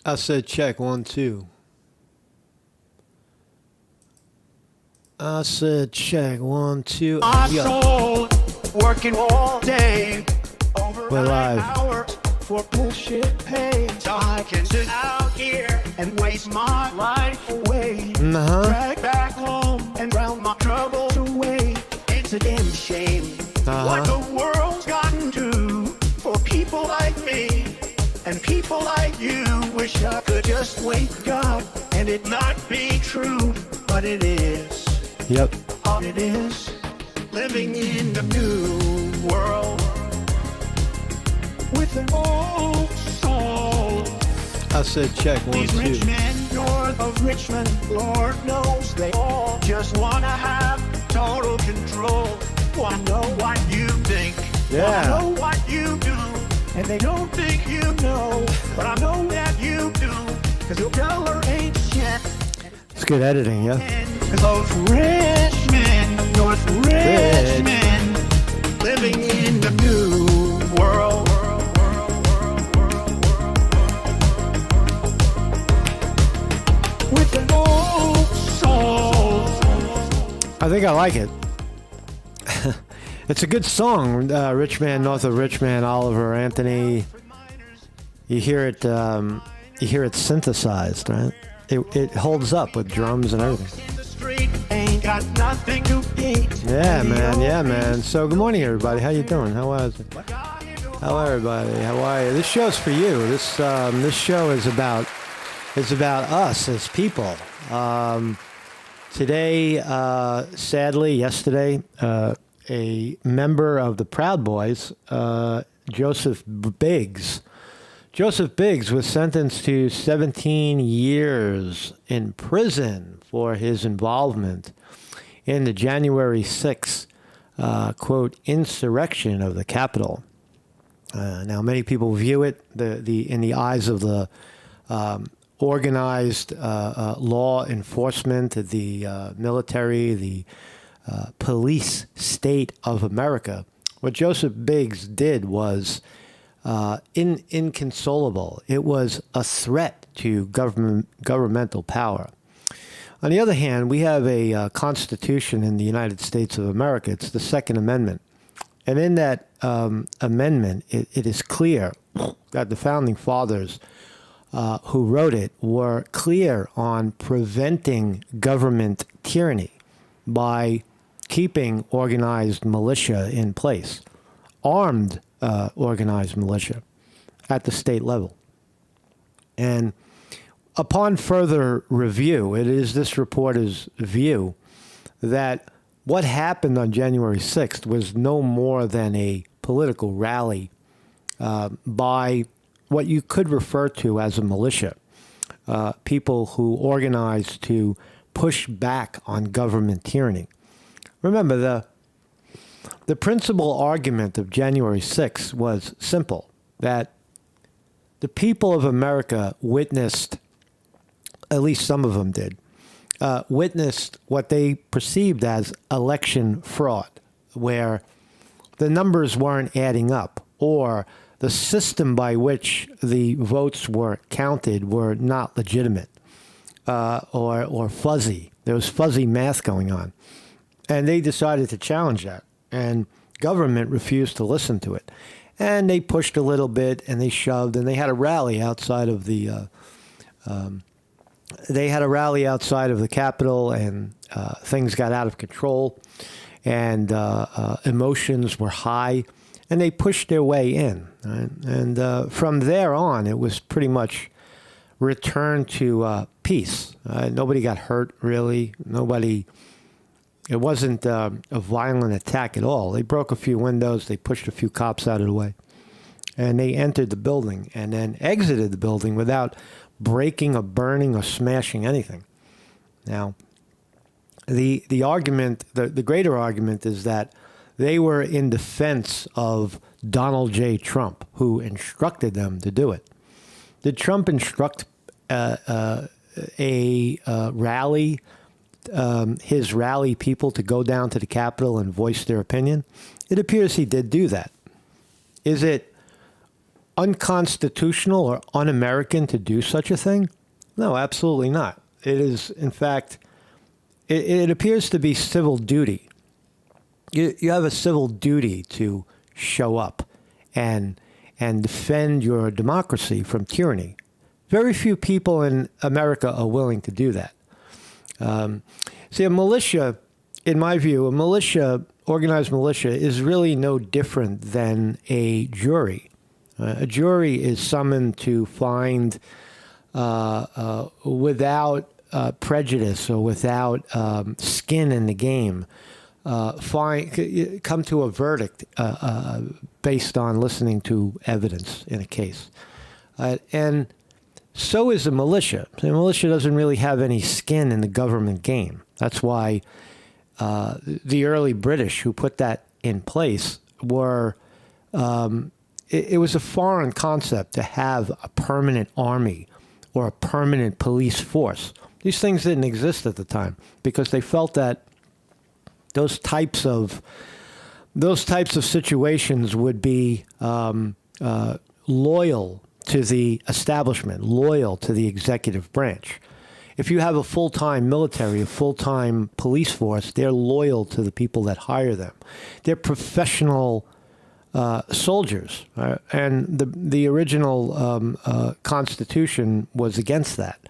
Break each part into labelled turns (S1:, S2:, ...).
S1: I said check 1, 2. I said check 1, 2.
S2: My soul working all day over
S1: We're
S2: 9
S1: live.
S2: hours for bullshit pay. So I can sit out here and waste my life away. Drag back home and drown my troubles away. It's a damn shame what the world's gotten to for people like me and people like you. Wish I could just wake up and it not be true, but it is.
S1: Yep.
S2: All it is, living in the new world with an old soul.
S1: I said check 1,
S2: These
S1: 2.
S2: rich men north of Richmond, Lord knows they all just wanna have total control. Wanna know what you think,
S1: Yeah.
S2: wanna know what you do, and they don't think you know, but I know that you do, cause your dollar ain't shit.
S1: It's good editing, yeah?
S2: Cause those rich men, North rich men, living in the new world. With an old soul.
S1: I think I like it. It's a good song. Rich Man, North of Rich Man, Oliver Anthony. You hear it synthesized, right? It holds up with drums and everything.
S2: In the street, ain't got nothing to eat.
S1: Yeah, man. So, good morning, everybody. How you doing? How is it? Hello, everybody. How are you? This show's for you. This show is about us as people. Today, sadly, yesterday, a member of the Proud Boys, Joseph Biggs, was sentenced to 17 years in prison for his involvement in the January 6th, quote, insurrection of the Capitol. Now, many people view it in the eyes of the organized law enforcement, the military, the police state of America. What Joseph Biggs did was inconsolable. It was a threat to governmental power. On the other hand, we have a Constitution in the United States of America. It's the Second Amendment. And in that amendment, it is clear that the Founding Fathers who wrote it were clear on preventing government tyranny by keeping organized militia in place, armed organized militia at the state level. And upon further review, it is this reporter's view that what happened on January 6th was no more than a political rally by what you could refer to as a militia, people who organized to push back on government tyranny. Remember, the principal argument of January 6th was simple, that the people of America witnessed, at least some of them did, witnessed what they perceived as election fraud, where the numbers weren't adding up, or the system by which the votes were counted were not legitimate, or fuzzy. There was fuzzy math going on. And they decided to challenge that. And government refused to listen to it. And they pushed a little bit, and they shoved, and they had a rally outside of the Capitol, and things got out of control, and emotions were high, and they pushed their way in. Right? And from there on, it was pretty much returned to peace. Nobody got hurt, really. It wasn't a violent attack at all. They broke a few windows. They pushed a few cops out of the way. And they entered the building and then exited the building without breaking or burning or smashing anything. Now, the argument, the greater argument is that they were in defense of Donald J. Trump, who instructed them to do it. Did Trump instruct a rally, his rally people to go down to the Capitol and voice their opinion? It appears he did do that. Is it unconstitutional or un-American to do such a thing? No, absolutely not. It is, in fact, it appears to be civil duty. You have a civil duty to show up and defend your democracy from tyranny. Very few people in America are willing to do that. See, a militia, in my view, organized militia, is really no different than a jury. A jury is summoned to find, without prejudice or without skin in the game, come to a verdict based on listening to evidence in a case. And so is the militia. The militia doesn't really have any skin in the government game. That's why the early British who put that in place were, it was a foreign concept to have a permanent army or a permanent police force. These things didn't exist at the time because they felt that those types of situations would be loyal to the establishment, loyal to the executive branch. If you have a full-time military, a full-time police force, they're loyal to the people that hire them. They're professional soldiers, and the original Constitution was against that.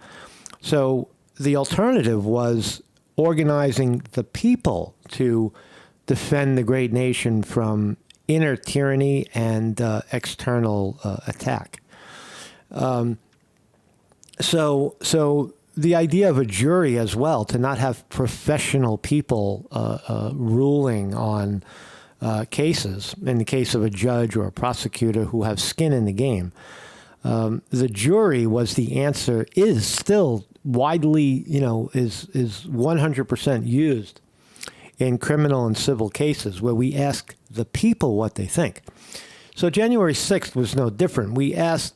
S1: So the alternative was organizing the people to defend the great nation from inner tyranny and external attack. So the idea of a jury as well, to not have professional people ruling on cases, in the case of a judge or a prosecutor who have skin in the game, the jury was the answer, is still widely, is 100% used in criminal and civil cases where we ask the people what they think. So January 6th was no different. We have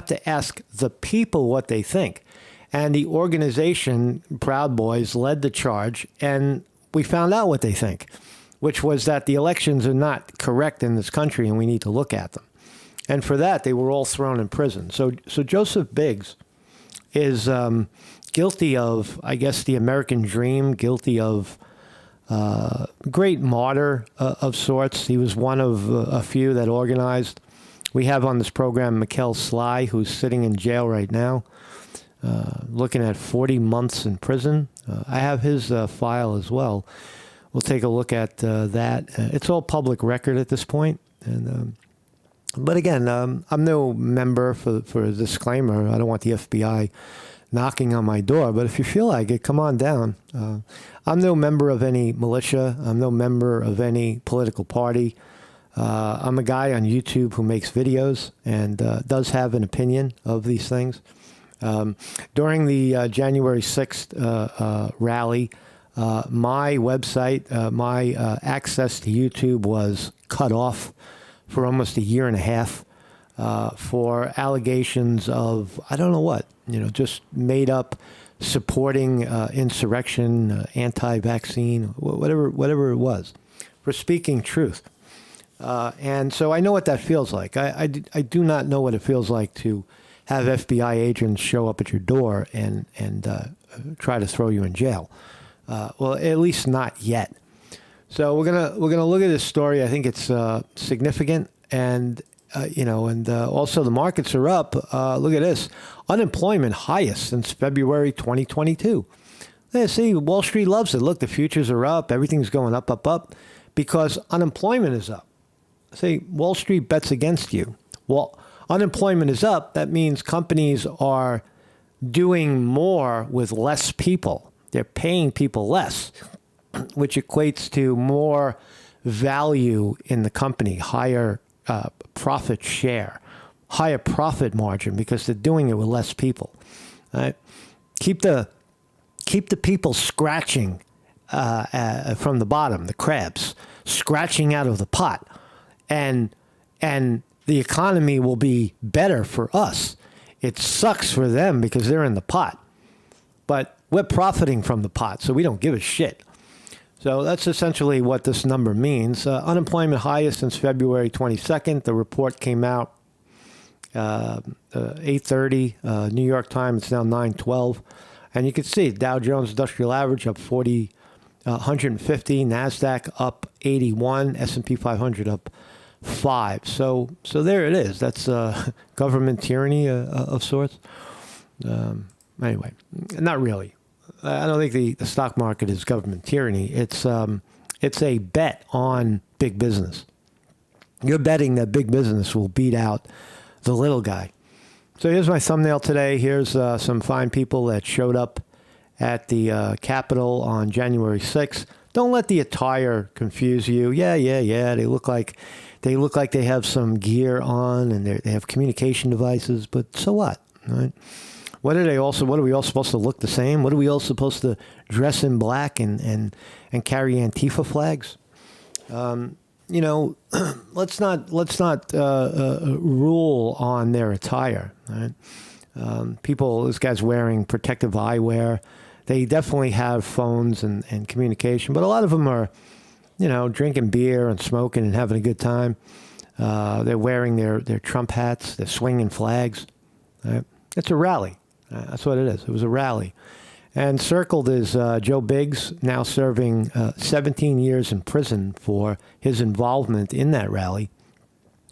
S1: to ask the people what they think. And the organization, Proud Boys, led the charge, and we found out what they think, which was that the elections are not correct in this country and we need to look at them. And for that, they were all thrown in prison. So Joseph Biggs is guilty of, I guess, the American dream, guilty of great martyr of sorts. He was one of a few that organized. We have on this program Mikkel Sly, who's sitting in jail right now, looking at 40 months in prison. I have his file as well. We'll take a look at that. It's all public record at this point. And but again, I'm no member, for a disclaimer. I don't want the FBI knocking on my door, but if you feel like it, come on down. I'm no member of any militia. I'm no member of any political party. I'm a guy on YouTube who makes videos and does have an opinion of these things. During the January 6th rally, my website, my access to YouTube was cut off for almost a year and a half for allegations of, I don't know what, just made up supporting insurrection, anti-vaccine, whatever it was, for speaking truth. And so I know what that feels like. I do not know what it feels like to have FBI agents show up at your door and try to throw you in jail. Well, at least not yet. So we're gonna look at this story. I think it's significant, and also the markets are up. Look at this: unemployment highest since February 2022. See, Wall Street loves it. Look, the futures are up. Everything's going up, because unemployment is up. See, Wall Street bets against you. Well, unemployment is up. That means companies are doing more with less people. They're paying people less, which equates to more value in the company, higher profit share, higher profit margin, because they're doing it with less people. Right? Keep the people scratching from the bottom, the crabs scratching out of the pot, and the economy will be better for us. It sucks for them because they're in the pot, but we're profiting from the pot, so we don't give a shit. So that's essentially what this number means. Unemployment highest since February 22nd. The report came out 8:30. New York time, it's now 9:12. And you can see Dow Jones Industrial Average up 150, NASDAQ up 81, S&P 500 up 5. So there it is. That's government tyranny of sorts. Anyway, not really. I don't think the stock market is government tyranny. It's a bet on big business. You're betting that big business will beat out the little guy. So here's my thumbnail today. Here's some fine people that showed up at the Capitol on January 6th. Don't let the attire confuse you. Yeah. They look like they have some gear on and they have communication devices. But so what? Right? What are we all supposed to look the same? What are we all supposed to dress in black and carry Antifa flags? Let's not rule on their attire. Right? This guy's wearing protective eyewear. They definitely have phones and communication, but a lot of them are, drinking beer and smoking and having a good time. They're wearing their Trump hats. They're swinging flags. Right? It's a rally. That's what it is. It was a rally. And circled is Joe Biggs, now serving 17 years in prison for his involvement in that rally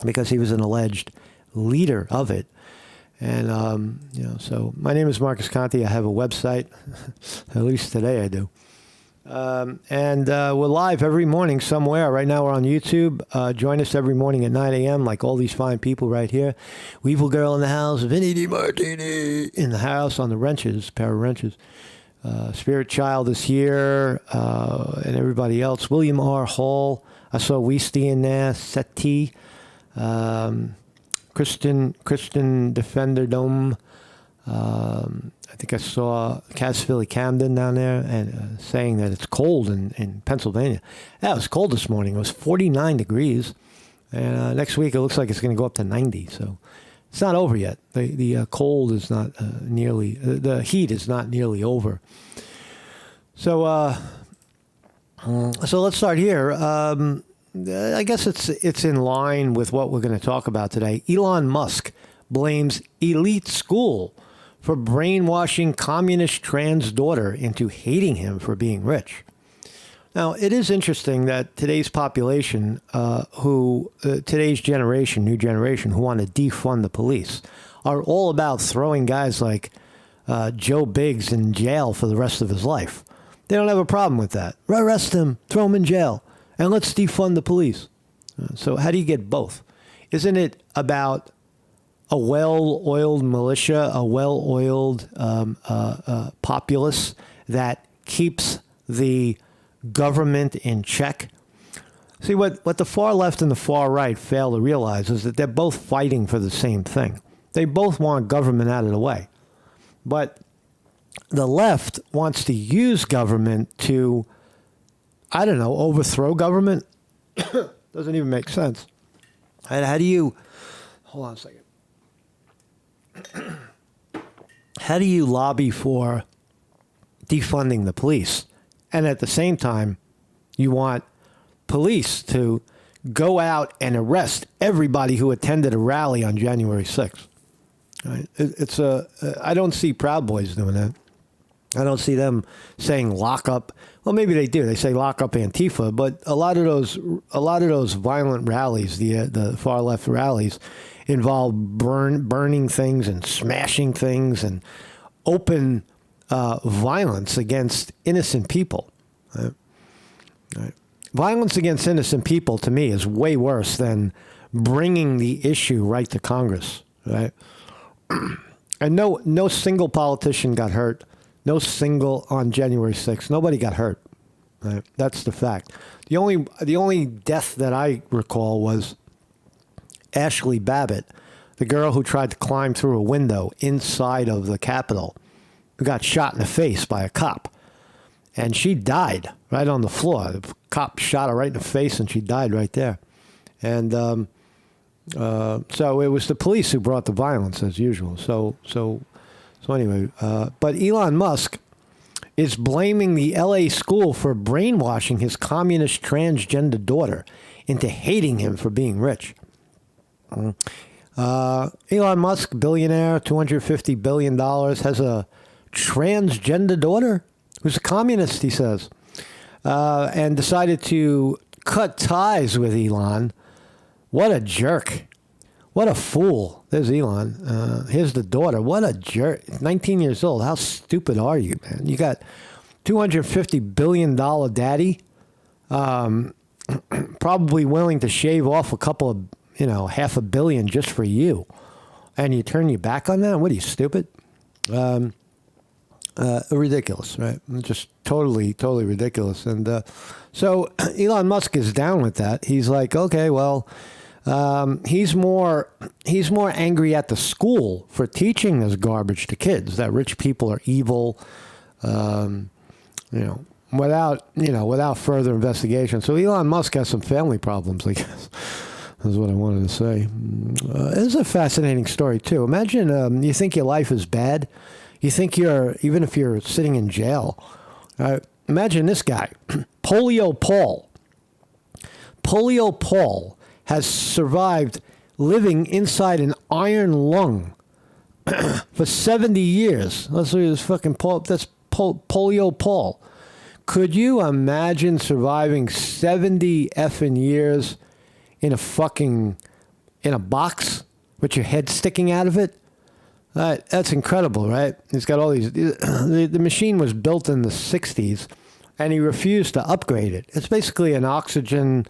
S1: because he was an alleged leader of it. And, so my name is Marcus Conte. I have a website, at least today I do. And we're live every morning somewhere. Right now we're on YouTube. Join us every morning at 9 a.m. like all these fine people right here. Weevil Girl in the house. Vinny DiMartini in the house on the wrenches, pair of wrenches. Spirit Child is here and everybody else. William R. Hall. I saw Weesty in there. Seti. Christian Defender Dome. I think I saw Cass Philly Camden down there and saying that it's cold in Pennsylvania. Yeah, it was cold this morning. It was 49 degrees. And next week it looks like it's going to go up to 90. So it's not over yet. The cold is not the heat is not nearly over. So let's start here. I guess it's in line with what we're going to talk about today. Elon Musk blames elite school for brainwashing communist trans daughter into hating him for being rich. Now, it is interesting that today's population, today's generation, new generation, who want to defund the police, are all about throwing guys like Joe Biggs in jail for the rest of his life. They don't have a problem with that. Arrest him, throw him in jail, and let's defund the police. So how do you get both? Isn't it about a well-oiled militia, a well-oiled populace that keeps the government in check? See, what the far left and the far right fail to realize is that they're both fighting for the same thing. They both want government out of the way. But the left wants to use government to, overthrow government. Doesn't even make sense. And how do you, hold on a second. How do you lobby for defunding the police? And at the same time, you want police to go out and arrest everybody who attended a rally on January 6th. Right? I don't see Proud Boys doing that. I don't see them saying lock up. Well, maybe they do. They say lock up Antifa, but a lot of those violent rallies, the far left rallies, involve burning things and smashing things and open violence against innocent people. Right? Right. Violence against innocent people, to me, is way worse than bringing the issue right to Congress. Right? And no single politician got hurt. No single on January 6th. Nobody got hurt. Right? That's the fact. The only death that I recall was Ashley Babbitt, the girl who tried to climb through a window inside of the Capitol, who got shot in the face by a cop. And she died right on the floor. The cop shot her right in the face, and she died right there. And so it was the police who brought the violence, as usual. So anyway, but Elon Musk is blaming the L.A. school for brainwashing his communist transgender daughter into hating him for being rich. Elon Musk, billionaire, $250 billion, has a transgender daughter who's a communist, he says, and decided to cut ties with Elon. What a jerk. What a fool. There's Elon. Here's the daughter. What a jerk. 19 years old. How stupid are you, man? You got $250 billion daddy, probably willing to shave off a couple of, $500 million just for you. And you turn your back on that? What are you, stupid? Ridiculous, right? Just totally ridiculous. And so Elon Musk is down with that. He's like, okay, well, he's more angry at the school for teaching this garbage to kids, that rich people are evil, without further investigation. So Elon Musk has some family problems, I guess. That's what I wanted to say. It's a fascinating story, too. Imagine you think your life is bad. You think even if you're sitting in jail. Imagine this guy, Polio Paul. Polio Paul has survived living inside an iron lung for 70 years. Let's look at this fucking Paul. That's Polio Paul. Could you imagine surviving 70 effing years in a box with your head sticking out of it? That's incredible, right? He's got all these. The machine was built in the 60s, and he refused to upgrade it. It's basically an oxygen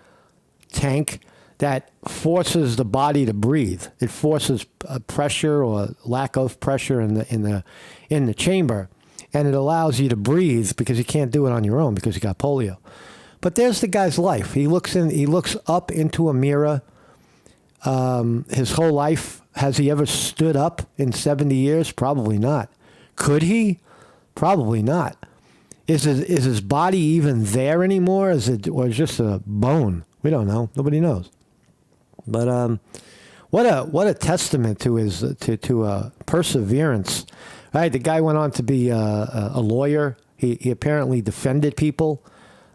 S1: tank that forces the body to breathe. It forces pressure or lack of pressure in the chamber, and it allows you to breathe because you can't do it on your own because you got polio. But there's the guy's life. He looks up into a mirror. His whole life. Has he ever stood up in 70 years? Probably not. Could he? Probably not. Is his body even there anymore? Or just a bone? We don't know. Nobody knows. But what a testament to his to perseverance. Right? The guy went on to be a lawyer. He apparently defended people,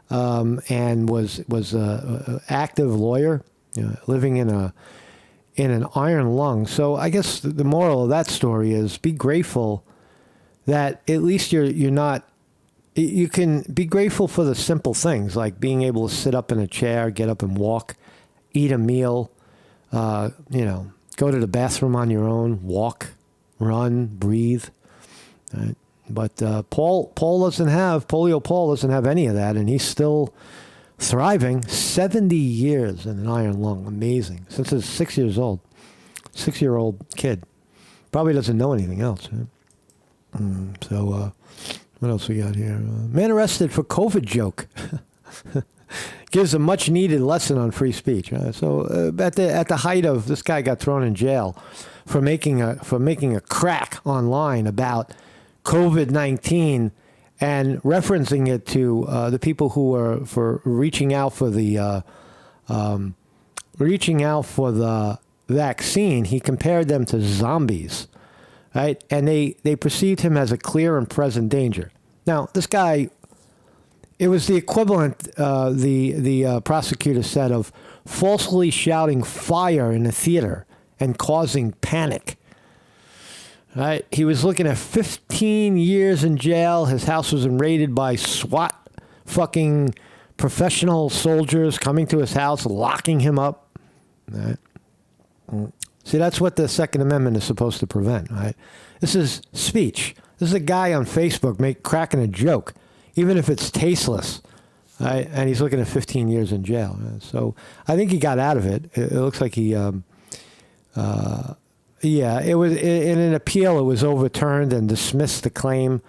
S1: and was a active lawyer, living in an iron lung. So I guess the moral of that story is be grateful that at least you're not. You can be grateful for the simple things like being able to sit up in a chair, get up and walk, eat a meal, go to the bathroom on your own, walk, run, breathe. Right? But Polio Paul doesn't have any of that, and he's still thriving. 70 years in an iron lung. Amazing. Since he's 6 years old. 6-year-old kid. Probably doesn't know anything else. Right? So, what else we got here? Man arrested for COVID joke. Gives a much-needed lesson on free speech. Right? So, at the height of, this guy got thrown in jail for making a crack online about COVID-19 and referencing it to the people who were for reaching out for the vaccine. He compared them to zombies, right? And they perceived him as a clear and present danger. Now, this guy, it was the equivalent, the prosecutor said, of falsely shouting fire in a theater and causing panic. Right? He was looking at 15 years in jail. His house was raided by SWAT fucking professional soldiers coming to his house, locking him up. Right? See, that's what the Second Amendment is supposed to prevent, right? This is speech. This is a guy on Facebook cracking a joke, even if it's tasteless. Right? And he's looking at 15 years in jail. Right? So I think he got out of it. It looks like he... it was in an appeal. It was overturned and dismissed the claim,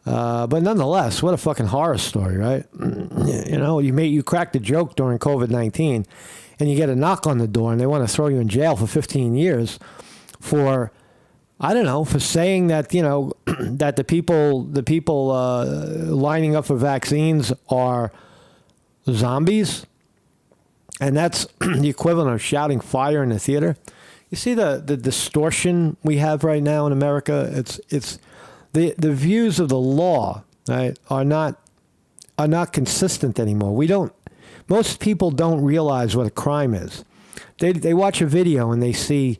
S1: but nonetheless, what a fucking horror story, right? You cracked a joke during COVID-19, and you get a knock on the door, and they want to throw you in jail for 15 years for, I don't know, for saying that that the people lining up for vaccines are zombies, and that's the equivalent of shouting fire in a theater. You see the distortion we have right now in America. It's the views of the law, right, are not consistent anymore. Most people don't realize what a crime is. They watch a video and they see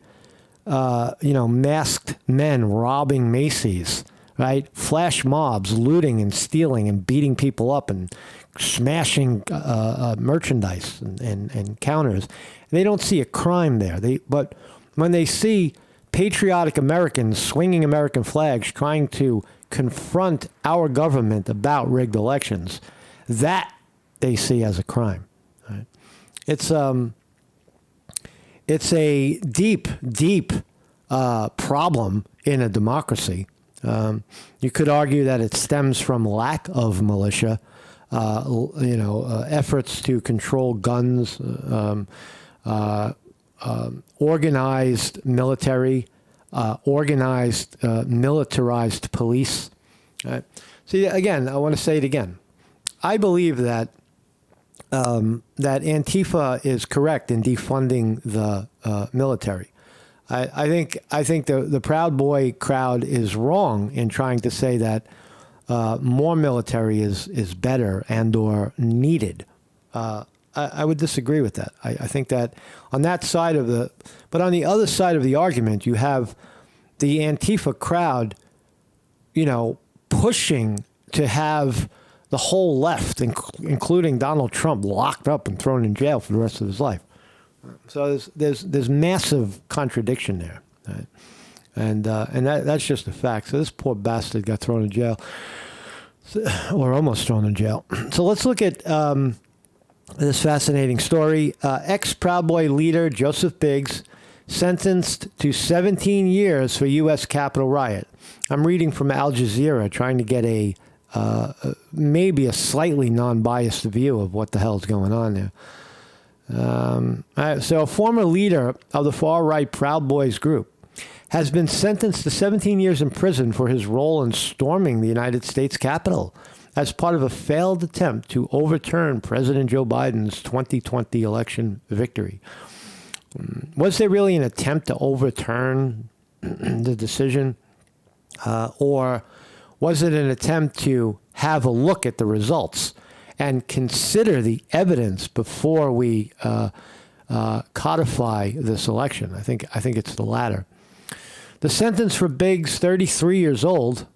S1: masked men robbing Macy's, right? Flash mobs looting and stealing and beating people up and smashing merchandise and counters. They don't see a crime there. But when they see patriotic Americans swinging American flags trying to confront our government about rigged elections, that they see as a crime. Right? It's a deep problem in a democracy. You could argue that it stems from lack of militia, efforts to control guns, organized military, organized militarized police. Right? See, again, I want to say it again. I believe that that Antifa is correct in defunding the military. I think the Proud Boy crowd is wrong in trying to say that more military is better and or needed. I would disagree with that. I think that on that side of but on the other side of the argument, you have the Antifa crowd, pushing to have the whole left, including Donald Trump, locked up and thrown in jail for the rest of his life. So there's massive contradiction there, right? And that's just a fact. So this poor bastard got thrown in jail, or almost thrown in jail. So let's look at this fascinating story. Ex-Proud Boy leader Joseph Biggs sentenced to 17 years for U.S. Capitol riot. I'm reading from Al Jazeera, trying to get maybe a slightly non-biased view of what the hell is going on there. So a former leader of the far-right Proud Boys group has been sentenced to 17 years in prison for his role in storming the United States Capitol as part of a failed attempt to overturn President Joe Biden's 2020 election victory. Was there really an attempt to overturn the decision? Or was it an attempt to have a look at the results and consider the evidence before we codify this election? I think it's the latter. The sentence for Biggs, 33 years old,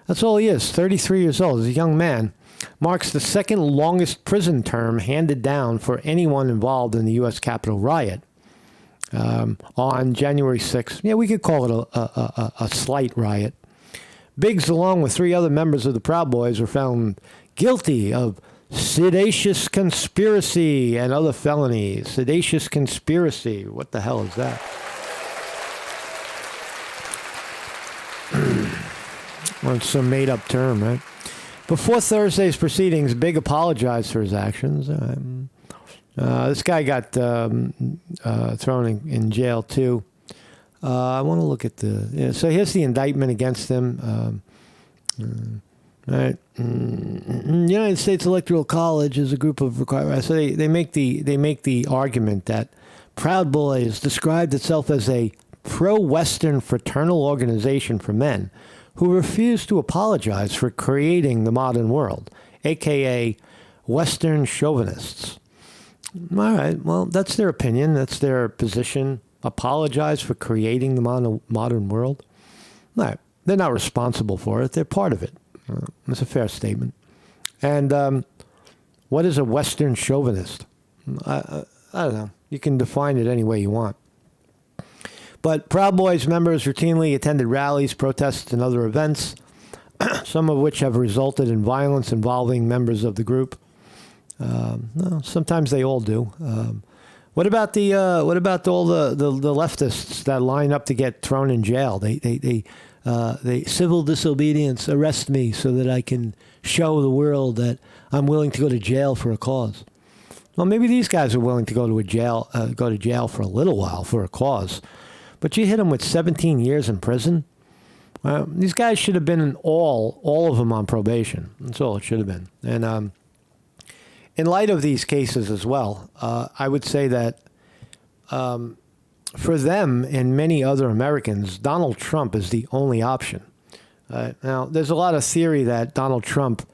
S1: that's all he is, 33 years old, he's a young man, marks the second longest prison term handed down for anyone involved in the U.S. Capitol riot on January 6th. Yeah, we could call it a slight riot. Biggs, along with 3 other members of the Proud Boys, were found guilty of seditious conspiracy and other felonies. Seditious conspiracy. What the hell is that? Well, it's some made-up term, right? Before Thursday's proceedings, Big apologized for his actions. This guy got thrown in jail, too. I want to look at so here's the indictment against him. Right. United States Electoral College is a group of required. So they make the argument that Proud Boys described itself as a pro-Western fraternal organization for men who refused to apologize for creating the modern world, a.k.a. Western chauvinists. All right, well, that's their opinion. That's their position. Apologize for creating the modern world? No, they're not responsible for it. They're part of it. That's a fair statement. And what is a Western chauvinist? I don't know. You can define it any way you want. But Proud Boys members routinely attended rallies, protests, and other events, some of which have resulted in violence involving members of the group. No, sometimes they all do. What about all the leftists that line up to get thrown in jail? They civil disobedience, arrest me so that I can show the world that I'm willing to go to jail for a cause. Well, maybe these guys are willing to go to jail for a little while for a cause, but you hit them with 17 years in prison. These guys should have been all of them on probation. That's all it should have been. And in light of these cases as well, I would say that for them and many other Americans, Donald Trump is the only option. Now, there's a lot of theory that Donald Trump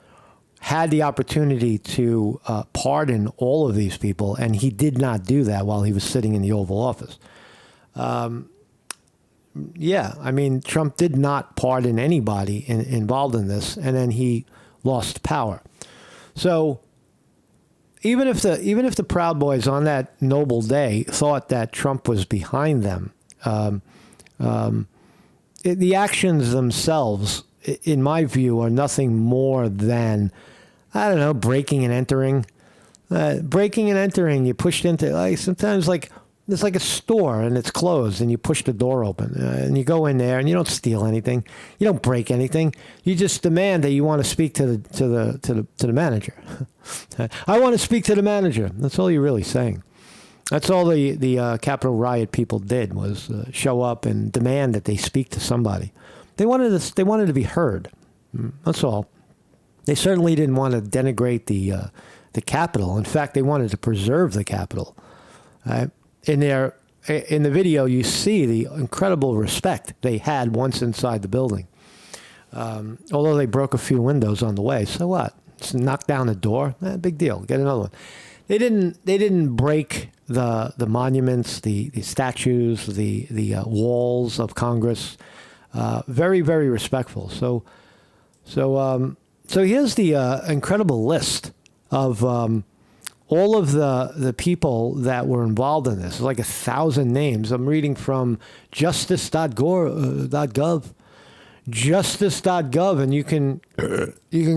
S1: had the opportunity to pardon all of these people, and he did not do that while he was sitting in the Oval Office. yeah, I mean, Trump did not pardon anybody involved in this, and then he lost power. So even if the Proud Boys on that noble day thought that Trump was behind them, the actions themselves, in my view, are nothing more than, I don't know, breaking and entering. Breaking and entering, you pushed into, like, sometimes like, it's like a store and it's closed and you push the door open and you go in there and you don't steal anything. You don't break anything. You just demand that you want to speak to the manager. I want to speak to the manager. That's all you're really saying. That's all the Capitol riot people did, was show up and demand that they speak to somebody. They wanted to be heard. That's all. They certainly didn't want to denigrate the Capitol. In fact, they wanted to preserve the Capitol. In the video, you see the incredible respect they had once inside the building. Although they broke a few windows on the way, so what? Just knock down the door, big deal. Get another one. They didn't break the monuments, the statues, the walls of Congress. Very, very respectful. So here's the incredible list of all of the people that were involved in this. It's like 1,000 names. I'm reading from justice.gov, justice.gov, and you can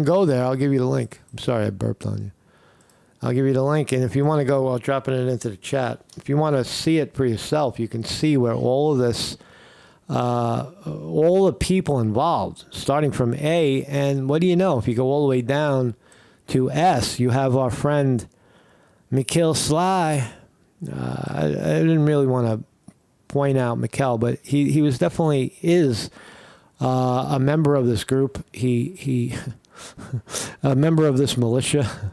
S1: go there. I'll give you the link. I'm sorry, I burped on you. I'll give you the link, and if you want to go, I'll drop it into the chat. If you want to see it for yourself, you can see where all of this, all the people involved, starting from A, and what do you know? If you go all the way down to S, you have our friend Mikhail Sly. I didn't really want to point out Mikhail, but he was definitely is a member of this group. He a member of this militia.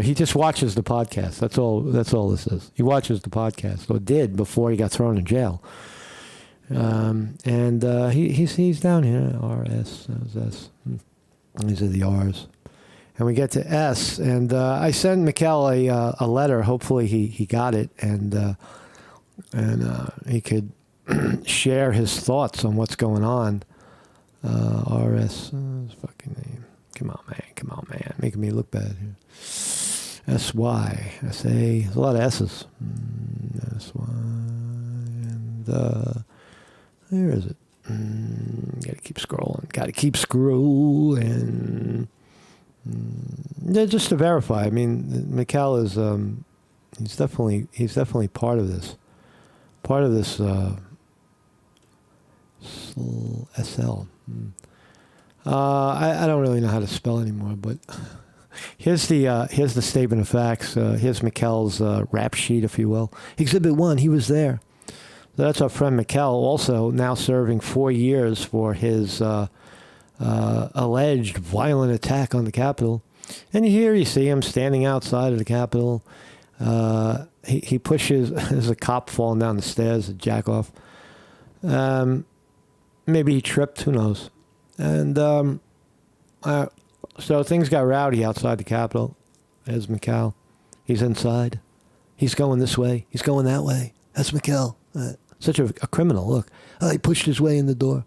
S1: He just watches the podcast. That's all this is. He watches the podcast, or did before he got thrown in jail. And he's down here. RS. S. These are the R's. And we get to S, and I sent Mikhail a letter. Hopefully he got it, and he could share his thoughts on what's going on. RS, his fucking name. Come on, man. Making me look bad here. SY, SA, there's a lot of S's. SY, and where is it? Gotta keep scrolling. Just to verify, I mean, Mikhail is he's definitely part of this. SL. I don't really know how to spell anymore, but here's the statement of facts. Here's Mikhail's rap sheet, if you will. Exhibit 1, he was there. So that's our friend Mikhail, also now serving 4 years for his alleged violent attack on the Capitol. And here you see him standing outside of the Capitol. He pushes, there's a cop falling down the stairs, a jack off. Maybe he tripped, who knows. And so things got rowdy outside the Capitol. There's Mikhail. He's inside. He's going this way. He's going that way. That's Mikhail. Such a criminal. Look. He pushed his way in the door.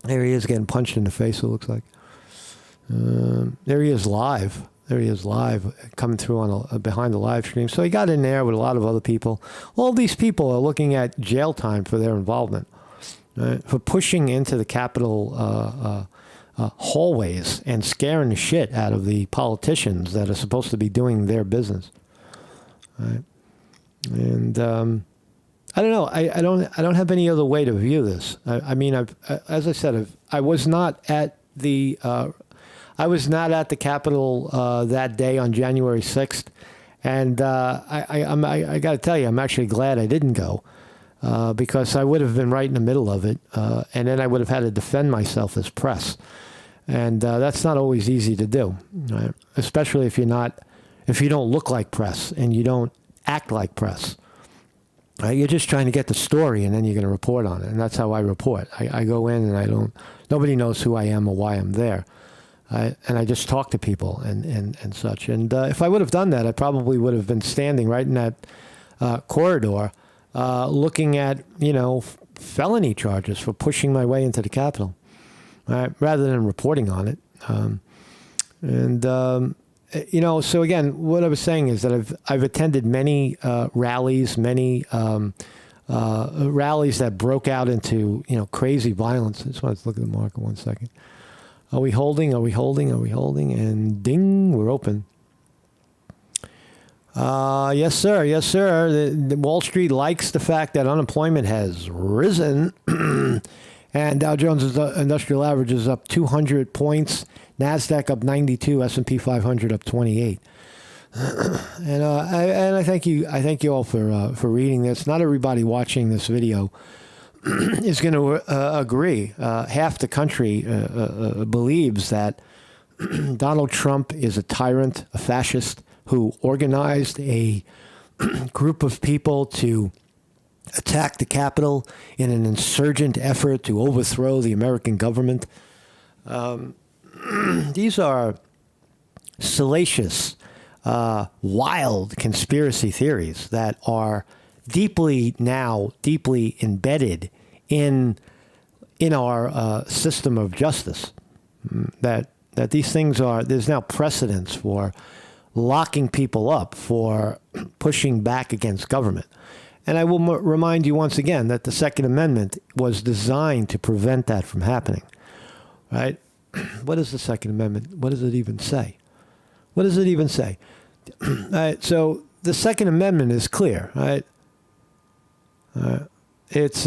S1: There he is getting punched in the face, it looks like. There he is live. Coming through on behind the live stream. So he got in there with a lot of other people. All these people are looking at jail time for their involvement. For pushing into the Capitol hallways and scaring the shit out of the politicians that are supposed to be doing their business. Right? And I don't know. I don't have any other way to view this. I mean, as I said, I was not at the Capitol that day on January 6th, and I got to tell you, I'm actually glad I didn't go. Because I would have been right in the middle of it, and then I would have had to defend myself as press, and that's not always easy to do, right? Especially if you don't look like press and you don't act like press. Right? You're just trying to get the story, and then you're going to report on it, and that's how I report. I go in and nobody knows who I am or why I'm there, and I just talk to people and such. And if I would have done that, I probably would have been standing right in that corridor. looking at, felony charges for pushing my way into the Capitol, rather than reporting on it. So again, what I was saying is that I've attended many rallies, many rallies that broke out into, crazy violence. I just wanted to look at the marker 1 second. Are we holding? Are we holding? Are we holding? And ding, we're open. Yes, sir. Yes, sir. The Wall Street likes the fact that unemployment has risen, and Dow Jones' industrial average is up 200 points, NASDAQ up 92, S&P 500 up 28. And I thank you. I thank you all for reading this. Not everybody watching this video is going to agree. Half the country believes that Donald Trump is a tyrant, a fascist, who organized a group of people to attack the Capitol in an insurgent effort to overthrow the American government. These are salacious, wild conspiracy theories that are deeply embedded in our system of justice. That these things there's now precedence for locking people up for pushing back against government. And I will remind you once again that the Second Amendment was designed to prevent that from happening, right? What is the Second Amendment? What does it even say? What does it even say? Right, so the Second Amendment is clear, right? It's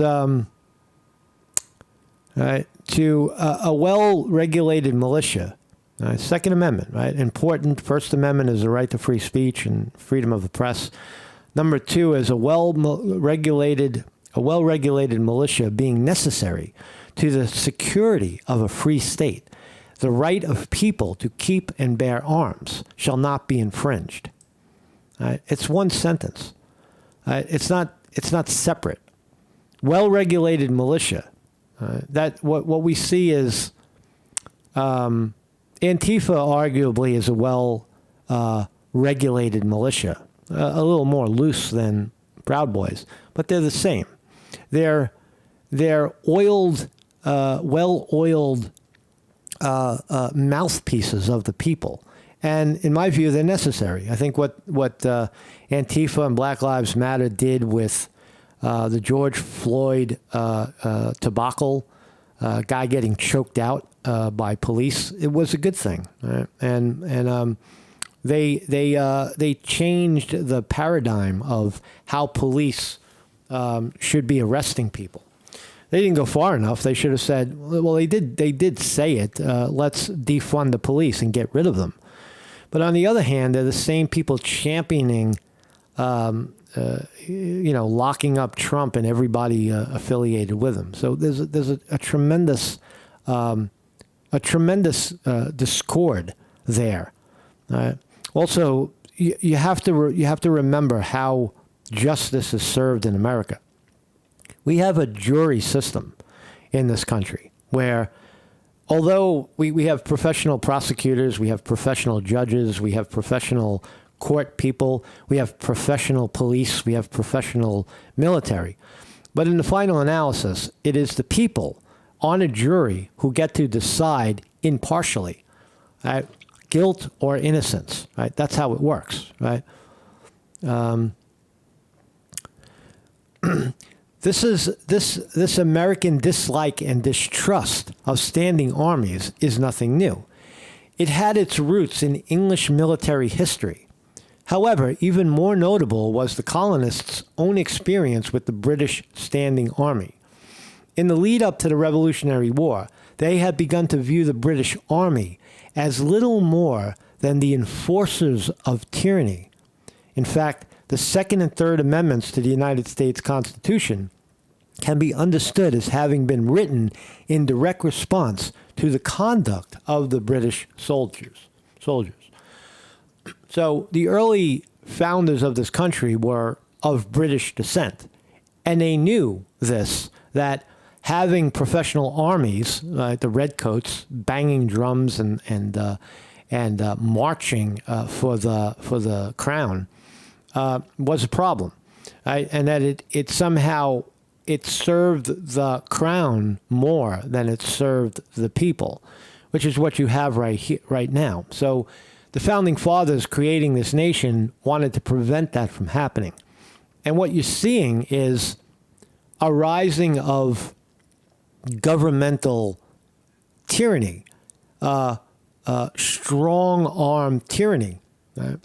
S1: right, to a well-regulated militia. Second Amendment, right? Important. First Amendment is the right to free speech and freedom of the press. Number two is a well-regulated militia being necessary to the security of a free state. The right of people to keep and bear arms shall not be infringed. It's one sentence. It's not separate. Well-regulated militia. That what we see is Antifa arguably is a well-regulated militia, a little more loose than Proud Boys, but they're the same. They're oiled, well-oiled mouthpieces of the people, and in my view, they're necessary. I think what Antifa and Black Lives Matter did with the George Floyd debacle, guy getting choked out by police, it was a good thing, right? And they changed the paradigm of how police should be arresting people. They didn't go far enough. They should have said, well, they did say it. Let's defund the police and get rid of them. But on the other hand, they're the same people championing, locking up Trump and everybody affiliated with him. So there's a tremendous discord there. Also, you have to remember how justice is served in America. We have a jury system in this country where, although we have professional prosecutors, we have professional judges, we have professional court people, we have professional police, we have professional military. But in the final analysis, it is the people on a jury who get to decide impartially, right? Guilt or innocence, right? That's how it works, right? This American dislike and distrust of standing armies is nothing new. It had its roots in English military history. However, even more notable was the colonists' own experience with the British standing army. In the lead up to the Revolutionary War, they had begun to view the British Army as little more than the enforcers of tyranny. In fact, the Second and Third Amendments to the United States Constitution can be understood as having been written in direct response to the conduct of the British soldiers. So the early founders of this country were of British descent, and they knew this, that having professional armies, the redcoats, banging drums and marching for the crown, was a problem. right? And that it somehow it served the crown more than it served the people, which is what you have right now. So the founding fathers creating this nation wanted to prevent that from happening. And what you're seeing is a rising of governmental tyranny, strong-arm tyranny, right?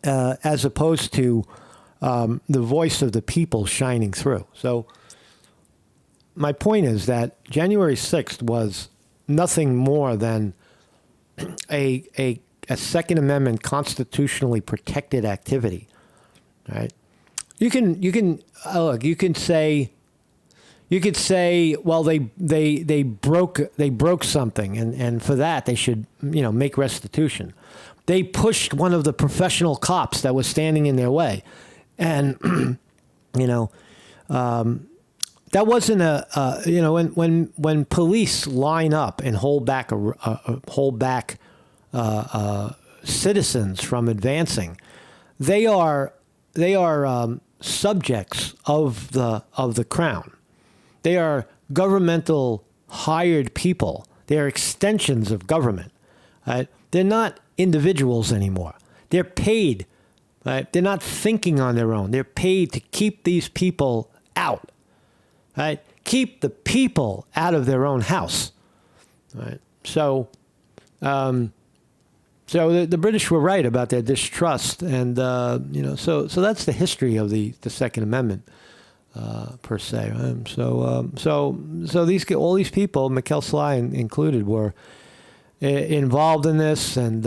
S1: As opposed to the voice of the people shining through. So my point is that January 6th was nothing more than a Second Amendment constitutionally protected activity, right? You can look. You could say, well, they broke something, and for that they should make restitution. They pushed one of the professional cops that was standing in their way, and that wasn't when police line up and hold back citizens from advancing, they are subjects of the crown. They are governmental hired people. They are extensions of government. Right? They're not individuals anymore. They're paid. Right? They're not thinking on their own. They're paid to keep these people out. Right? Keep the people out of their own house. Right? So the British were right about their distrust, and so that's the history of the Second Amendment per se. Right? So all these people, McKell-Sly included, were involved in this. And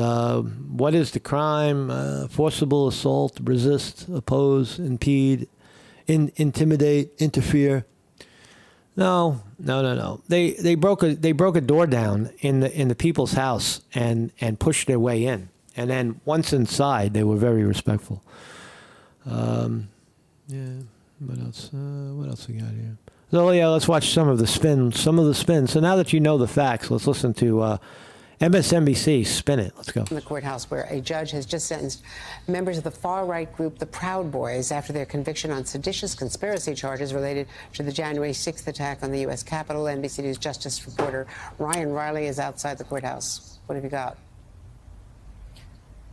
S1: what is the crime? Forcible assault, resist, oppose, impede, intimidate, interfere. No. They broke a door down in the people's house and pushed their way in. And then once inside, they were very respectful. What else? What else we got here? So yeah, let's watch some of the spin. So now that you know the facts, let's listen to MSNBC Spin It. Let's go.
S3: In the courthouse, where a judge has just sentenced members of the far-right group the Proud Boys after their conviction on seditious conspiracy charges related to the January 6th attack on the U.S. Capitol. NBC News Justice reporter Ryan Riley is outside the courthouse. What have you got?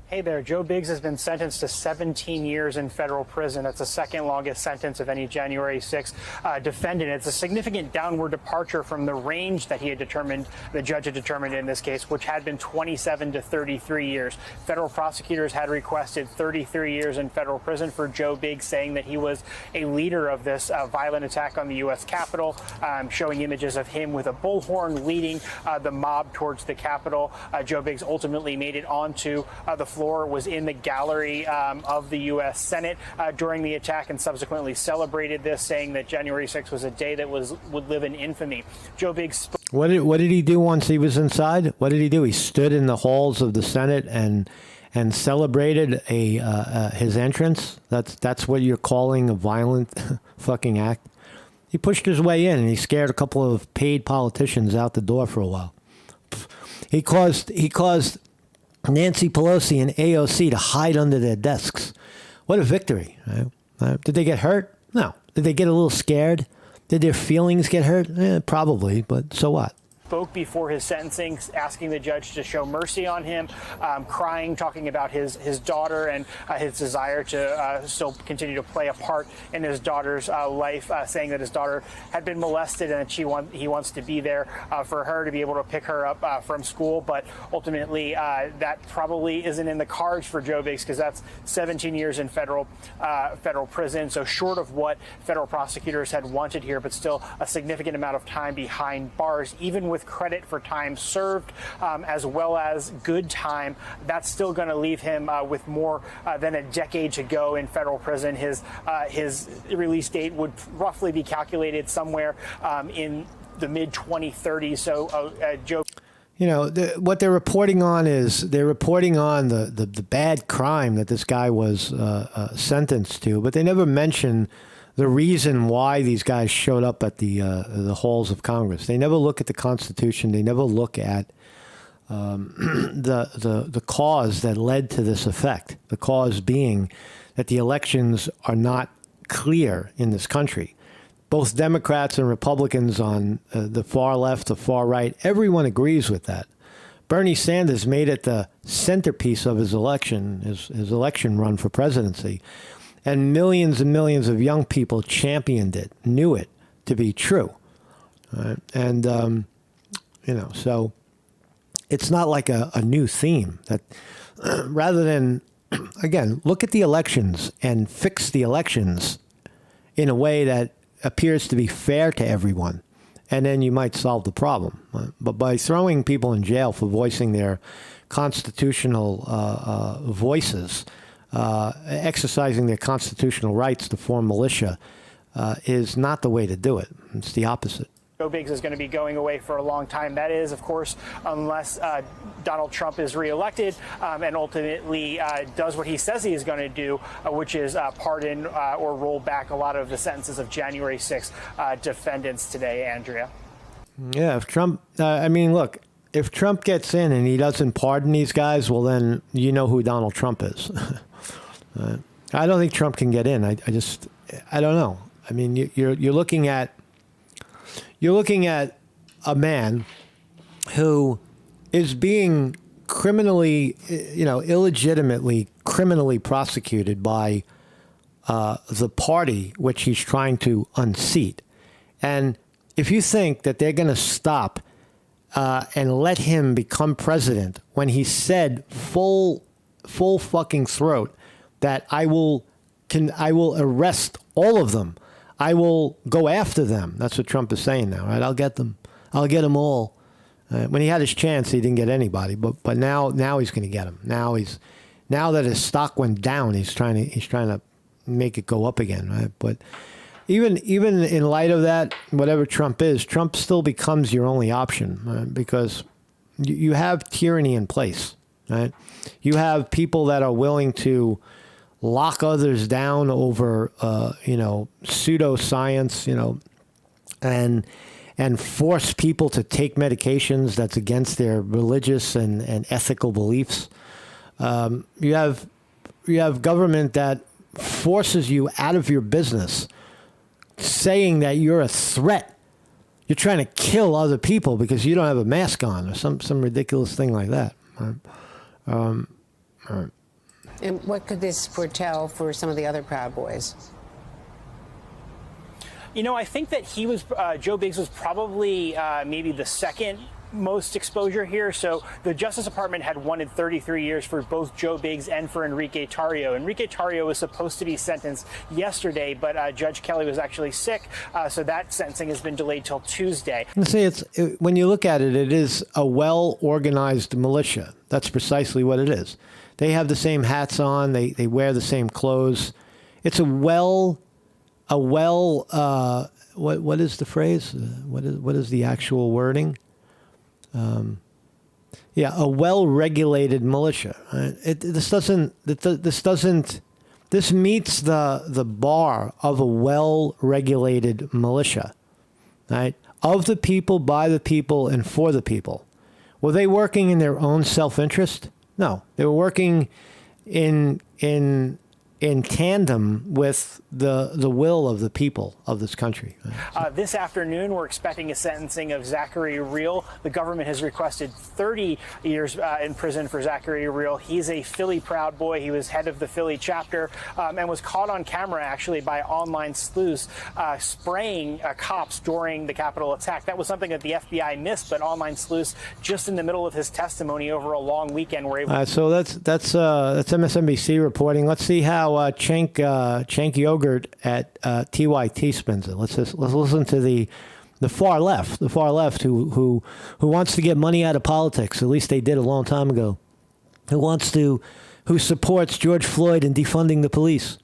S4: Hey there, Joe Biggs has been sentenced to 17 years in federal prison. That's the second longest sentence of any January 6th defendant. It's a significant downward departure from the range that the judge had determined in this case, which had been 27 to 33 years. Federal prosecutors had requested 33 years in federal prison for Joe Biggs, saying that he was a leader of this violent attack on the U.S. Capitol, showing images of him with a bullhorn leading the mob towards the Capitol. Joe Biggs ultimately made it onto the floor, was in the gallery of the U.S. Senate during the attack, and subsequently celebrated this, saying that January 6th was a day that would live in infamy. Joe Biggs.
S1: What did he do once he was inside? What did he do? He stood in the halls of the Senate and celebrated his entrance. That's what you're calling a violent fucking act. He pushed his way in and he scared a couple of paid politicians out the door for a while. He caused Nancy Pelosi and AOC to hide under their desks. What a victory. Right? Did they get hurt? No. Did they get a little scared? Did their feelings get hurt? Probably, but so what?
S4: Spoke before his sentencing, asking the judge to show mercy on him, crying, talking about his daughter and his desire to still continue to play a part in his daughter's life, saying that his daughter had been molested and that he wants to be there for her, to be able to pick her up from school. But ultimately, that probably isn't in the cards for Joe Biggs, because that's 17 years in federal prison. So short of what federal prosecutors had wanted here, but still a significant amount of time behind bars, even with credit for time served, as well as good time. That's still going to leave him with more than a decade to go in federal prison. His release date would roughly be calculated somewhere in the mid-2030s. So Joe.
S1: What they're reporting on is the bad crime that this guy was sentenced to, but they never mention the reason why these guys showed up at the halls of Congress. They never look at the Constitution. They never look at the cause that led to this effect. The cause being that the elections are not clear in this country. Both Democrats and Republicans on the far left, the far right, everyone agrees with that. Bernie Sanders made it the centerpiece of his election, his election run for presidency. And millions of young people championed it, knew it to be true. And, so it's not like a new theme. That rather than, again, look at the elections and fix the elections in a way that appears to be fair to everyone, and then you might solve the problem. But by throwing people in jail for voicing their constitutional voices, exercising their constitutional rights to form militia, is not the way to do it. It's the opposite.
S4: Joe Biggs is going to be going away for a long time. That is, of course, unless Donald Trump is reelected and ultimately does what he says he is going to do, which is pardon or roll back a lot of the sentences of January 6th defendants today, Andrea.
S1: Yeah, if Trump, look, if Trump gets in and he doesn't pardon these guys, well, then you know who Donald Trump is. I don't think Trump can get in. I don't know. I mean, you're looking at a man who is being criminally, illegitimately criminally prosecuted by the party which he's trying to unseat. And if you think that they're going to stop and let him become president when he said full fucking throat that I will arrest all of them. I will go after them. That's what Trump is saying now, right? I'll get them. I'll get them all. When he had his chance, he didn't get anybody. But now he's going to get them. Now that his stock went down, he's trying to make it go up again, right? But even in light of that, whatever Trump is, Trump still becomes your only option, right? Because you have tyranny in place, right? You have people that are willing to lock others down over, pseudoscience, and force people to take medications that's against their religious and ethical beliefs. You have government that forces you out of your business, saying that you're a threat. You're trying to kill other people because you don't have a mask on, or some ridiculous thing like that.
S3: And what could this foretell for some of the other Proud Boys?
S4: I think that Joe Biggs was probably maybe the second most exposure here. So the Justice Department had wanted 33 years for both Joe Biggs and for Enrique Tarrio. Enrique Tarrio was supposed to be sentenced yesterday, but Judge Kelly was actually sick, so that sentencing has been delayed till Tuesday.
S1: See, when you look at it, it is a well-organized militia. That's precisely what it is. They have the same hats on. They wear the same clothes. It's what is the phrase? What is the actual wording? A well-regulated militia. Right? This meets the bar of a well-regulated militia, right? Of the people, by the people, and for the people. Were they working in their own self-interest? No, they were working in tandem with the will of the people of this country.
S4: This afternoon, we're expecting a sentencing of Zachary Rehl. The government has requested 30 years in prison for Zachary Rehl. He's a Philly Proud Boy. He was head of the Philly chapter and was caught on camera, actually, by online sleuths spraying cops during the Capitol attack. That was something that the FBI missed, but online sleuths, just in the middle of his testimony over a long weekend, were able.
S1: So that's MSNBC reporting. Let's see how Cenk Yogurt at TYT spins it. Let's listen to the far left, who wants to get money out of politics. At least they did a long time ago. Who supports George Floyd and defunding the police.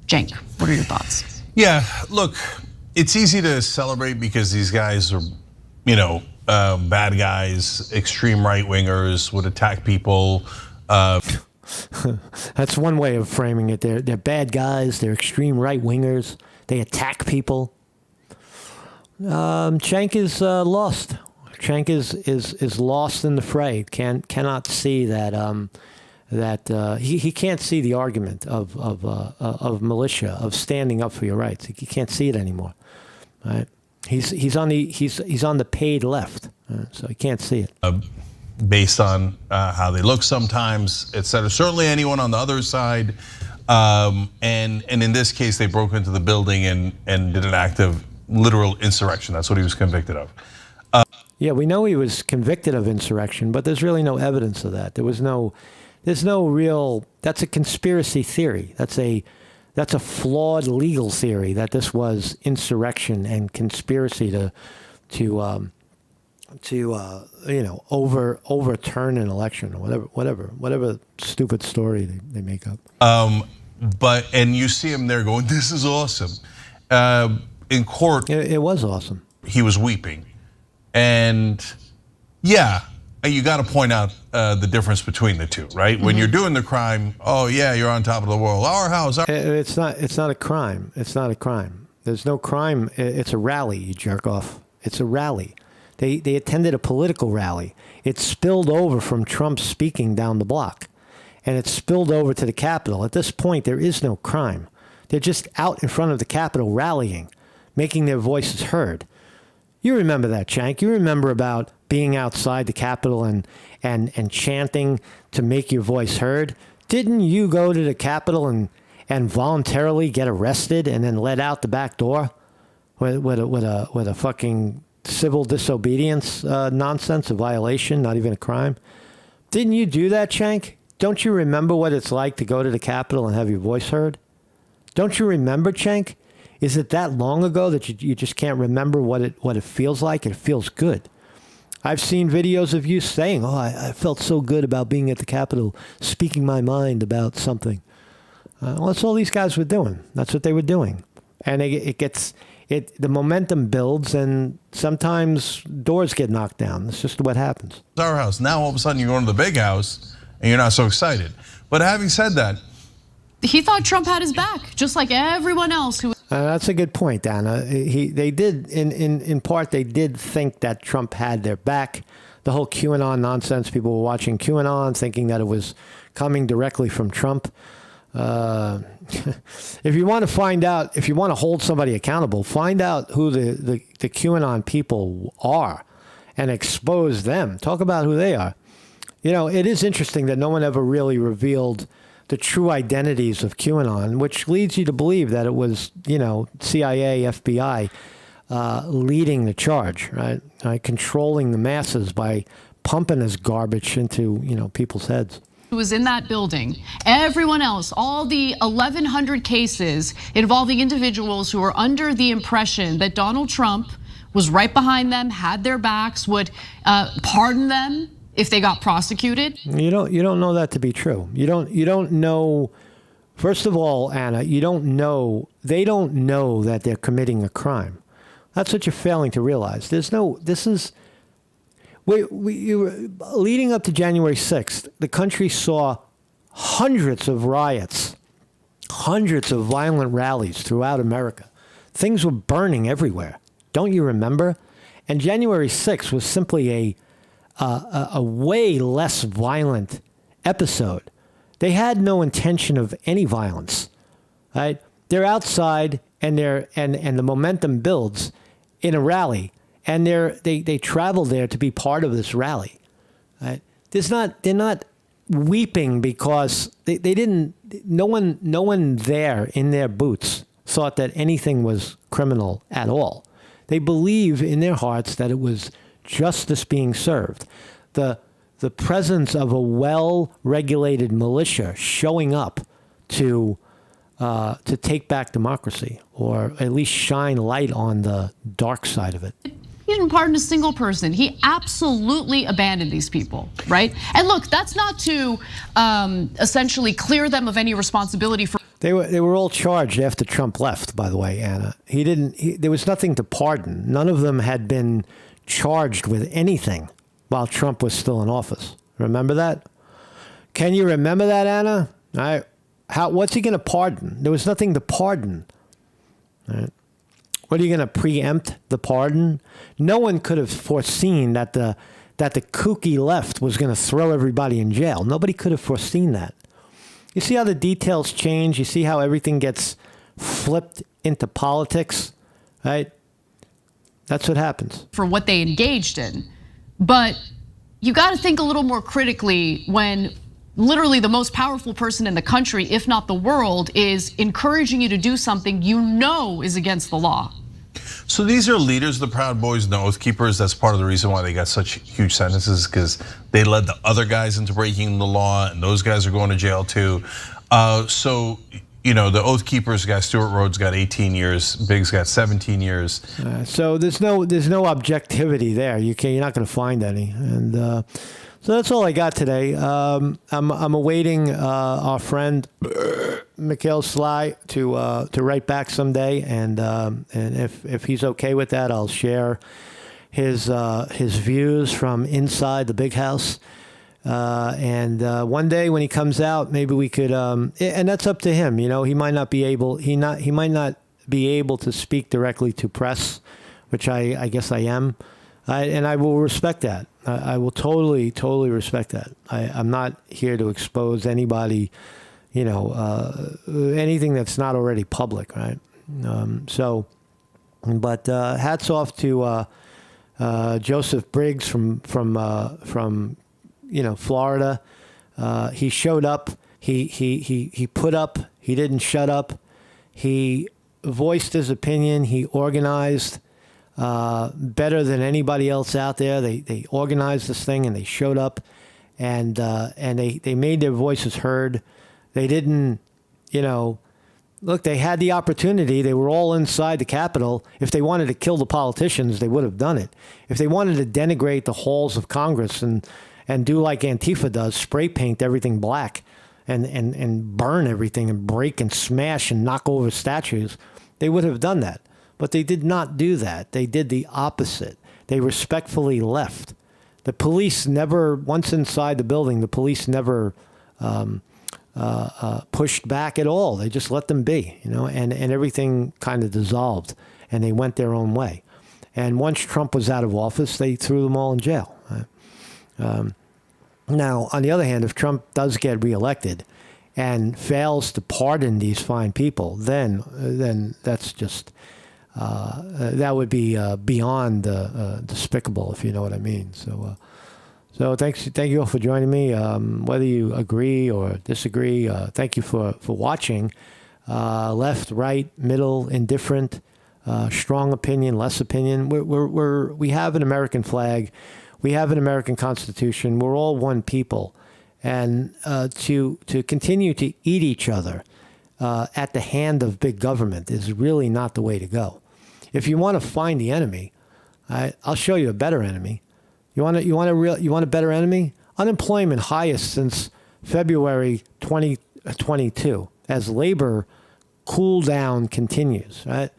S5: Cenk, what are your thoughts?
S6: Yeah, look, it's easy to celebrate because these guys are, bad guys, extreme right wingers, would attack people.
S1: That's one way of framing it. They're bad guys. They're extreme right wingers. They attack people. Cenk is lost. Cenk is lost in the fray. Cannot see that that he can't see the argument of militia, of standing up for your rights. He can't see it anymore. Right? He's on the paid left, so he can't see it.
S6: Based on how they look sometimes, et cetera. Certainly anyone on the other side. And in this case, they broke into the building and did an act of literal insurrection. That's what he was convicted of.
S1: Yeah, we know he was convicted of insurrection, but there's really no evidence of that. There's no real. That's a conspiracy theory. That's a flawed legal theory that this was insurrection and conspiracy to overturn an election or whatever stupid story they make up.
S6: And you see him there going, "This is awesome." In court,
S1: it was awesome.
S6: He was weeping, and yeah, you got to point out the difference between the two, right? When you're doing the crime, oh yeah, you're on top of the world. Our house.
S1: It's not a crime. It's not a crime. There's no crime. It's a rally, you jerk off. It's a rally. They attended a political rally. It spilled over from Trump speaking down the block, and it spilled over to the Capitol. At this point, there is no crime. They're just out in front of the Capitol rallying, making their voices heard. You remember that, Cenk. You remember about being outside the Capitol and chanting to make your voice heard. Didn't you go to the Capitol and voluntarily get arrested and then let out the back door with a fucking civil disobedience nonsense, a violation, not even a crime? Didn't you do that, Cenk? Don't you remember what it's like to go to the Capitol and have your voice heard? Don't you remember, Cenk? Is it that long ago that you just can't remember what it feels like? It feels good. I've seen videos of you saying, "Oh, I felt so good about being at the Capitol, speaking my mind about something." Well, that's all these guys were doing. That's what they were doing, and the momentum builds, and sometimes doors get knocked down. That's just what happens.
S6: It's our house. Now all of a sudden you're going to the big house, and you're not so excited. But having said that,
S5: he thought Trump had his back, just like everyone else who.
S1: That's a good point, Anna. They did, in part, they did think that Trump had their back. The whole QAnon nonsense, people were watching QAnon thinking that it was coming directly from Trump. If you want to find out, if you want to hold somebody accountable, find out who the QAnon people are and expose them. Talk about who they are. You know, it is interesting that no one ever really revealed the true identities of QAnon, which leads you to believe that it was, CIA, FBI leading the charge, right? Controlling the masses by pumping this garbage into, people's heads.
S5: Who was in that building, everyone else, all the 1,100 cases involving individuals who were under the impression that Donald Trump was right behind them, had their backs, would pardon them if they got prosecuted.
S1: You don't know that to be true. You don't know. First of all, Anna, they don't know that they're committing a crime. That's what you're failing to realize. Leading up to January 6th, the country saw hundreds of riots, hundreds of violent rallies throughout America. Things were burning everywhere. Don't you remember? And January 6th was simply a way less violent episode. They had no intention of any violence, right? They're outside and the momentum builds in a rally, and they travel there to be part of this rally, right? They're not weeping because they didn't. No one there in their boots thought that anything was criminal at all. They believe in their hearts that it was justice being served. The presence of a well-regulated militia showing up to take back democracy, or at least shine light on the dark side of it.
S5: He didn't pardon a single person. He absolutely abandoned these people, right? And look, that's not to essentially clear them of any responsibility for.
S1: They were all charged after Trump left, by the way, Anna. There was nothing to pardon. None of them had been charged with anything while Trump was still in office. Remember that? Can you remember that, Anna? What's he going to pardon? There was nothing to pardon. Right? What are you going to preempt the pardon? No one could have foreseen that the that the kooky left was going to throw everybody in jail. Nobody could have foreseen that. You see how the details change? You see how everything gets flipped into politics, right? That's what happens.
S5: For what they engaged in. But you got to think a little more critically when literally the most powerful person in the country, if not the world, is encouraging you to do something you know is against the law.
S6: So these are leaders, the Proud Boys and the Oath Keepers. That's part of the reason why they got such huge sentences, because they led the other guys into breaking the law, and those guys are going to jail too. So, you know, the Oath Keepers guy, Stuart Rhodes, got 18 years. Biggs got 17 years.
S1: So there's no objectivity there. You're not going to find any. And so that's all I got today. I'm awaiting our friend Mikhail Sly to write back someday, and if he's okay with that, I'll share his views from inside the big house. And one day when he comes out, maybe we could. And that's up to him. You know, he might not be able. He might not be able to speak directly to press, which I guess I am. And I will respect that. I will totally respect that. I'm not here to expose anybody, you know, anything that's not already public, right? But hats off to Joseph Briggs from you know, Florida. He showed up. He put up. He didn't shut up. He voiced his opinion. He organized. Better than anybody else out there. They organized this thing and they showed up, and they made their voices heard. They didn't, you know, look, they had the opportunity. They were all inside the Capitol. If they wanted to kill the politicians, they would have done it. If they wanted to denigrate the halls of Congress and do like Antifa does, spray paint everything black and burn everything and break and smash and knock over statues, they would have done that. But they did not do that. They did the opposite. They respectfully left. The police never, once inside the building, the police never pushed back at all. They just let them be, you know, and everything kind of dissolved, and they went their own way. And once Trump was out of office, they threw them all in jail. Now, on the other hand, if Trump does get reelected and fails to pardon these fine people, then that's just... that would be beyond despicable, if you know what I mean. So thank you all for joining me. Whether you agree or disagree, thank you for watching. Left, right, middle, indifferent, strong opinion, less opinion. We have an American flag. We have an American Constitution. We're all one people, and to continue to eat each other at the hand of big government is really not the way to go. If you want to find the enemy, I'll show you a better enemy. You want a better enemy? Unemployment highest since February 2022 as labor cool down continues, right?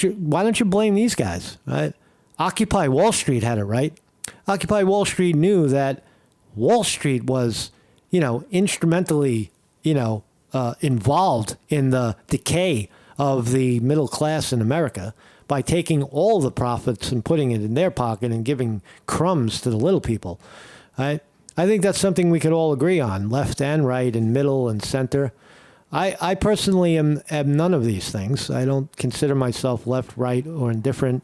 S1: Why don't you blame these guys, right? Occupy Wall Street had it right. Occupy Wall Street knew that Wall Street was, you know, instrumentally, you know, involved in the decay of the middle class in America by taking all the profits and putting it in their pocket and giving crumbs to the little people. Right? I think that's something we could all agree on, left and right and middle and center. I personally am none of these things. I don't consider myself left, right, or indifferent.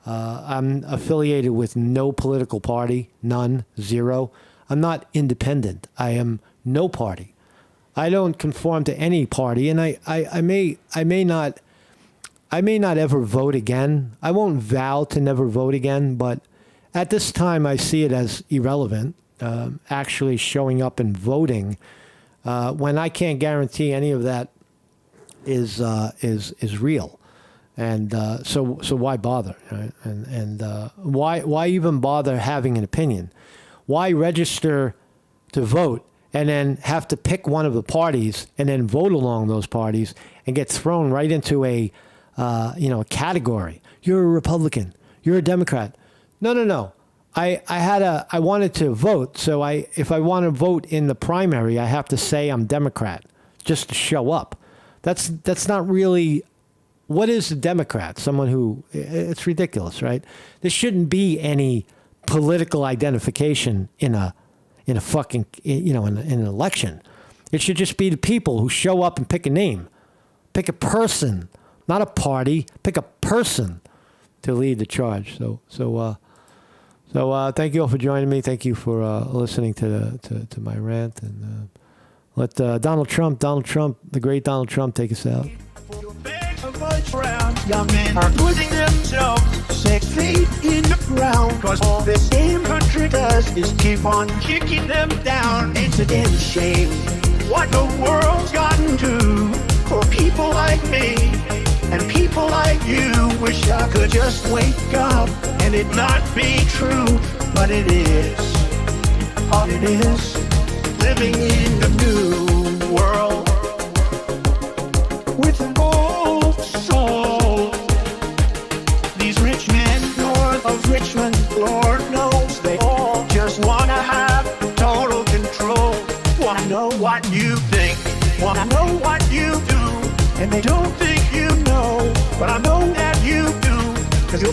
S1: I'm affiliated with no political party, none, zero. I'm not independent. I am no party. I don't conform to any party, and I may not ever vote again. I won't vow to never vote again, but at this time I see it as irrelevant. Actually showing up and voting when I can't guarantee any of that is real, and so why bother? Right? And why even bother having an opinion? Why register to vote and then have to pick one of the parties and then vote along those parties and get thrown right into a category? You're a Republican. You're a Democrat. No. I wanted to vote. So if I want to vote in the primary, I have to say I'm Democrat just to show up. That's not really. What is a Democrat? Someone who, it's ridiculous, right? There shouldn't be any political identification in a fucking, in an election. It should just be the people who show up and pick a name, pick a person, not a party, pick a person to lead the charge. So thank you all for joining me. Thank you for listening to my rant, and let Donald Trump, the great Donald Trump, take us out.
S2: Young men are putting themselves 6 feet in the ground, cause all this damn country does is keep on kicking them down. It's a damn shame what the world's gotten to for people like me and people like you. Wish I could just wake up and it not be true, but it is. All it is, living in the new world with an old soul. These rich men north of Richmond, Lord knows they all just wanna have total control. Wanna know what you think, wanna know what you do, and they don't think you know, but I know that you do, 'cause you're